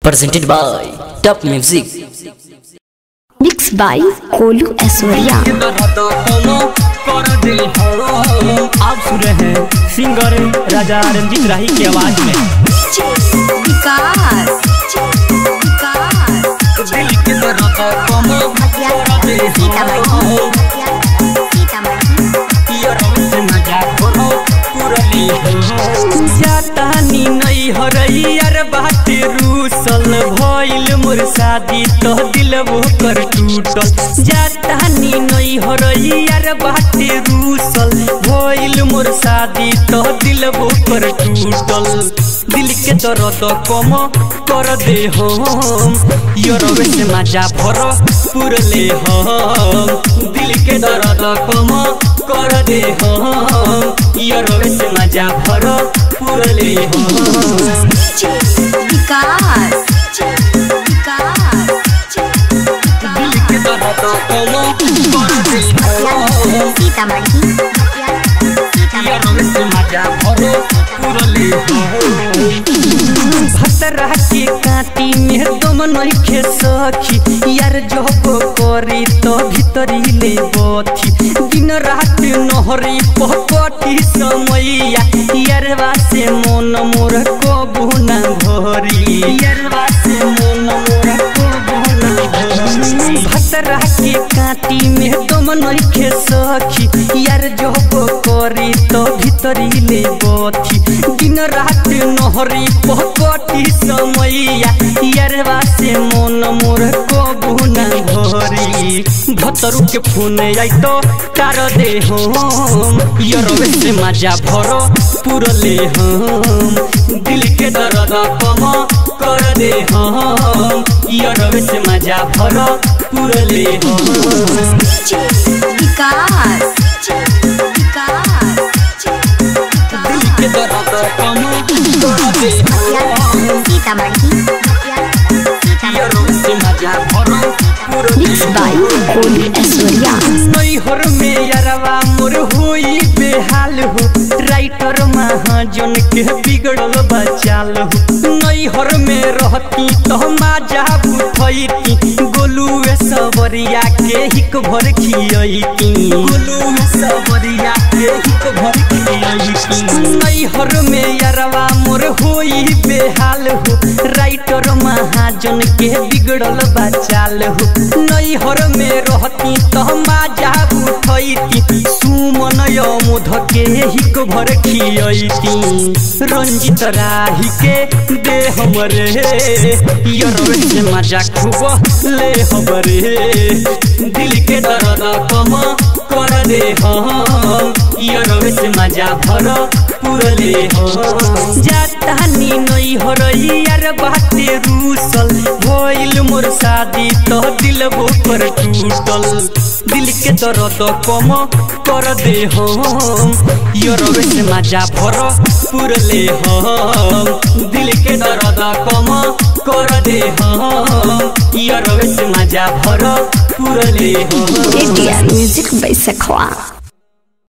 presented by Top Music, mixed by कोलू ऐश्वर्या। आप सुन रहे हैं सिंगर राजा रंजीत राही की आवाज में जातानी नहीं हरई यार बाटे रूसल भइल मोर शादी तो दिल वो कर टूटल। जातानी नहीं हरई यार बाटे रूसल भइल मोर शादी तो दिल वो कर टूटल। दिल के दर्द कम कर दे हम योरवे से मजा भर पुरले हम। दिल के दर्द कम कर दे हम योरवे से मजा भर पुरले हम। दिल के दर्द कम कर दे योरवे से मजा भर पुरले हम। भतरा के काटी में दम नइखे सखी यार जब करी तो भीतरी ले बथी। दिन रात नहरी पकटी समैया यार वासे मन मोर कबू ना भरी। यार वासे मन मोर कबू ना भरी। भतरा के काटी में दम नइखे सखी यार जब करी तो भीतरी ले बथी। दिन रात नहरी पकटी समैया यार वासे मन मोर कबू ना भरी। भतरू के फोन आई तो तार दे हम योरवे से मजा भर पुरले हम। दिल के दर्द कम कर दे हम योरवे से मजा भर पुरले हम। दिल के दर्द कम कर दे योरवे से मजा भर mixed by कोलू ऐश्वर्या। नैहर में यारवा मोर होई बेहाल हो राइटर महाजन के बिगड़ल बचाल हो। नैहर में रहती तो माजा बुठैती गोलू ऐश्वर्या के हिक भर खियैती। गोलू ऐश्वर्या के हिक भर खियैती। नैहर में यारवा मोर होई बेहाल हो राइटर महाजन के बिगड़ल बचाल हो। नैहर में रहती तो माजा बुठैती सुमन यमुध के हिक भर खियैती। रंजीत राही के दे हमरे योरवे से मजा खूब ले हमरे। दिल के दर्द कम कर दे हम योरवे से मजा भर पुरले हम। जातानी नहीं हरई यार बाटे रूसल भइल मोर शादी तो दिल वो पर टूटल। दिल के दर्द कम कर दे हम योरवे से मजा भर पुरले हम। दिल के दर्द कम कर दे हम योरवे से मजा भर पुरले हम। Music by Sekhwa।